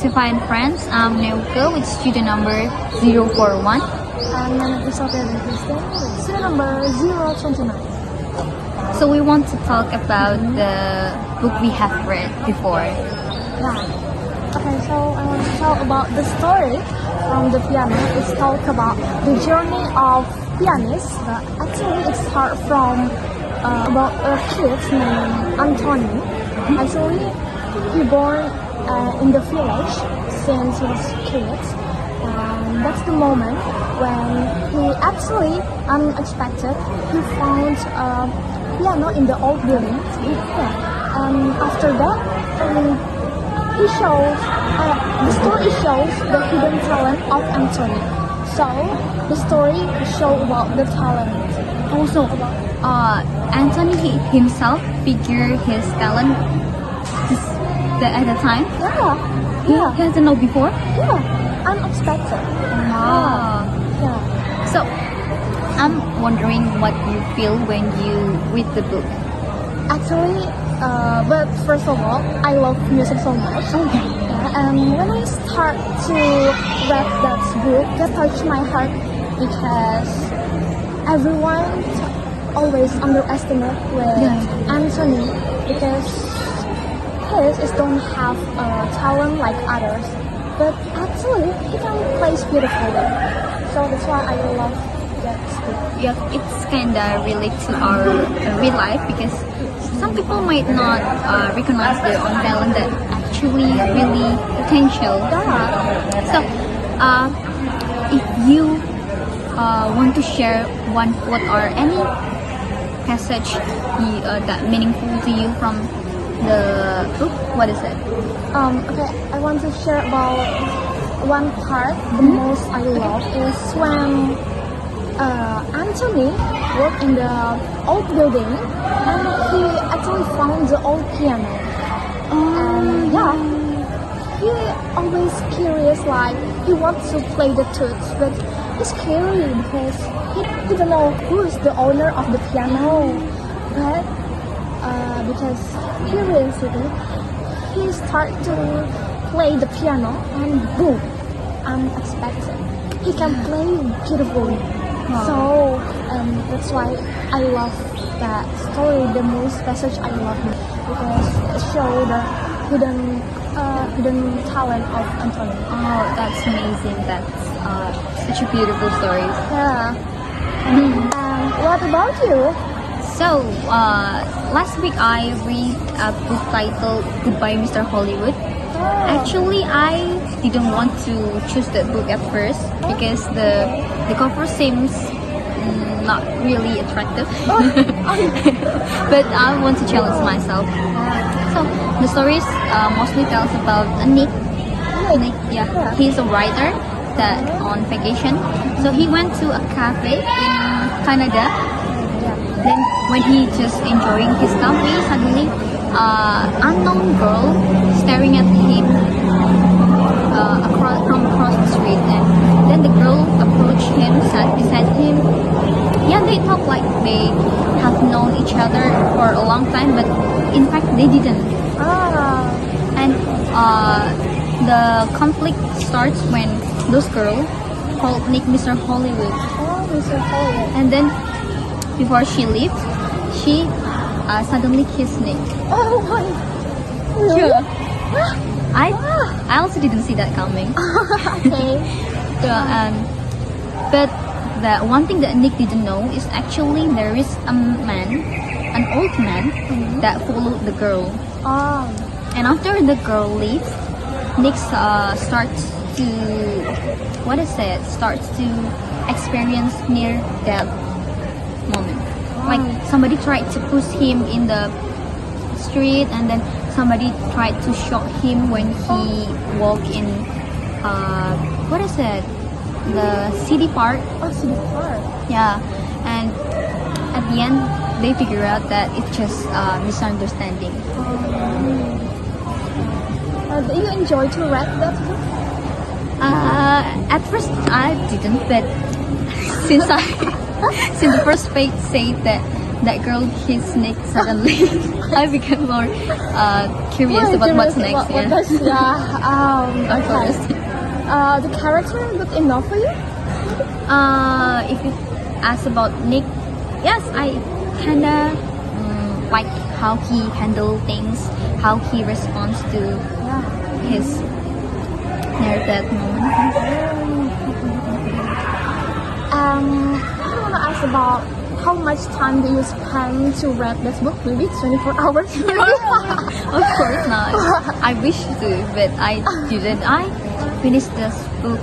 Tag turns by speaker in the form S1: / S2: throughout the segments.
S1: to Find Friends. I'm Neuka with student number 041.
S2: And my name is Sophia Christian with student number 029.
S1: So we want to talk about the book we have read before.
S2: Yeah. Okay, so I want to talk about the story from the piano. It's talk about the journey of pianist. Actually, it starts from about a kid named Anthony. Actually, he born in the village since he was a kid. And that's the moment when he actually unexpected he found a piano in the old building. Yeah. And after that, he shows the story shows the hidden talent of Anthony. So the story shows about the talent.
S1: Also, Anthony himself figured his talent at the time.
S2: Yeah.
S1: He hasn't know before.
S2: Yeah. Unexpected.
S1: Wow.
S2: Yeah.
S1: So I'm wondering what you feel when you read the book.
S2: Actually, but first of all, I love music so much.
S1: Okay.
S2: And when I start to read that book, that touched my heart because everyone always underestimate with Anthony because his don't have talent like others, but actually he can play beautifully. So that's why I love that book.
S1: Yeah, it's kinda relate to our real life because some people might not recognize their own talent that actually really potential.
S2: Yeah.
S1: So, if you want to share what are any passage that meaningful to you from the book, what is it?
S2: Okay, I want to share about one part. The most I love is when Anthony worked in the old building and he actually found the old piano. And yeah, he always curious, like he wants to play the tunes, but he's scary because he don't know who is the owner of the piano. But because curiosity, he start to play the piano and boom, unexpected. He can play beautifully. So that's why I love that story. The most passage I love it because it shows the hidden talent of Anthony.
S1: Oh, that's amazing. That's such a beautiful story.
S2: Yeah. And what about you?
S1: So, last week I read a book titled Goodbye, Mr. Hollywood. Actually, I didn't want to choose that book at first because the cover seems not really attractive. But I want to challenge myself. So, the stories mostly tells about Nick. Yeah, he's a writer that on vacation. So he went to a cafe in Canada. Then when he just enjoying his coffee, suddenly unknown girl staring at him from across the street, and then the girl approached him, sat beside him. Yeah, they talk like they have known each other for a long time, but in fact they didn't. And the conflict starts when those girls called Nick Mr. Hollywood.
S2: Oh, Mr. Hollywood.
S1: And then before she left, she suddenly kissed Nick.
S2: Oh my. Really?
S1: I also didn't see that coming.
S2: Okay.
S1: But the one thing that Nick didn't know is actually there is a man, an old man, that followed the girl.
S2: Oh.
S1: And after the girl leaves, Nick starts to starts to experience near death moment. Like somebody tried to push him in the street, and then somebody tried to shock him when he walked in the city park.
S2: Oh, city park.
S1: Yeah, and at the end they figure out that it's just misunderstanding.
S2: Do you enjoy to read that book?
S1: At first I didn't, but since the first page said that that girl kissed Nick suddenly, I became more curious
S2: Very
S1: about what's
S2: curious
S1: next.
S2: what
S1: Yeah.
S2: does- yeah.
S1: Of
S2: Okay.
S1: course.
S2: The character good enough for you?
S1: If you ask about Nick, yes, I kinda like how he handle things, how he responds to
S2: Yeah.
S1: his near death moment.
S2: I wanna ask about how much time do you spend to read this book? Maybe 24 hours.
S1: Of course not. I wish to, but I didn't. I finished this book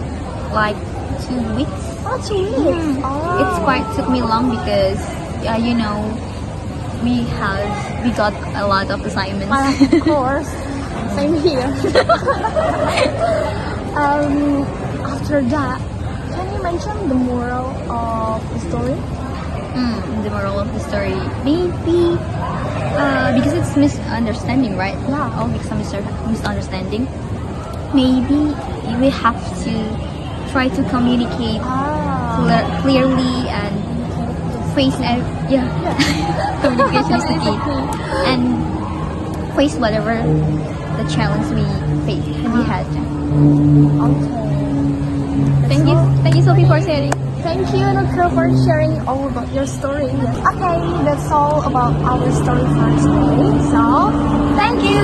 S1: like 2 weeks.
S2: Oh, 2 weeks. Oh.
S1: It's quite took me long because you know we got a lot of assignments.
S2: Of course. Same here. After that, can you mention the moral of the story?
S1: The moral of the story, maybe because it's misunderstanding, right?
S2: Yeah.
S1: All because of misunderstanding. Maybe we have to try to communicate clearly and face communication is the key, and face whatever the challenge we had.
S2: Okay.
S1: Thank you, Sophie, for sharing.
S2: Thank you, Nuka, for sharing all about your story. Yes. Okay, that's all about our story for today. So, thank you.